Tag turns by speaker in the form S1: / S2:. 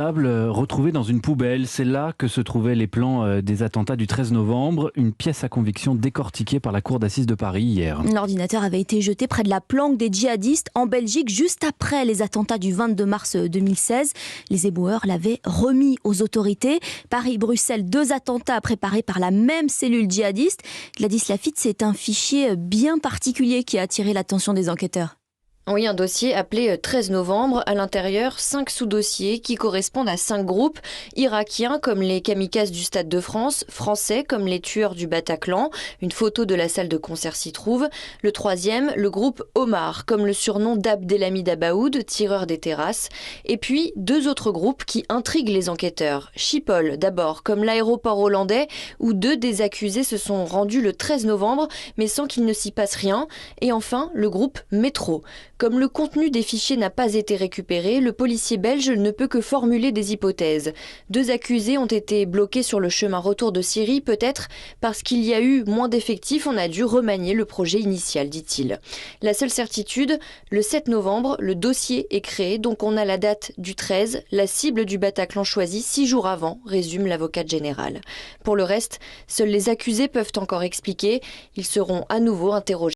S1: Retrouvée dans une poubelle, c'est là que se trouvaient les plans des attentats du 13 novembre, une pièce à conviction décortiquée par la cour d'assises de Paris hier.
S2: L'ordinateur avait été jeté près de la planque des djihadistes en Belgique juste après les attentats du 22 mars 2016. Les éboueurs l'avaient remis aux autorités. Paris-Bruxelles, 2 attentats préparés par la même cellule djihadiste. Gladys Lafitte, c'est un fichier bien particulier qui a attiré l'attention des enquêteurs.
S3: Oui, un dossier appelé 13 novembre. À l'intérieur, 5 sous-dossiers qui correspondent à 5 groupes. Irakiens comme les kamikazes du Stade de France, français comme les tueurs du Bataclan. Une photo de la salle de concert s'y trouve. Le troisième, le groupe Omar, comme le surnom d'Abdelhamid Abaoud, tireur des terrasses. Et puis, 2 autres groupes qui intriguent les enquêteurs. Schiphol, d'abord, comme l'aéroport hollandais, où 2 des accusés se sont rendus le 13 novembre, mais sans qu'il ne s'y passe rien. Et enfin, le groupe Métro. Comme le contenu des fichiers n'a pas été récupéré, le policier belge ne peut que formuler des hypothèses. 2 accusés ont été bloqués sur le chemin retour de Syrie, peut-être parce qu'il y a eu moins d'effectifs, on a dû remanier le projet initial, dit-il. La seule certitude, le 7 novembre, le dossier est créé, donc on a la date du 13, la cible du Bataclan choisie 6 jours avant, résume l'avocate générale. Pour le reste, seuls les accusés peuvent encore expliquer. Ils seront à nouveau interrogés.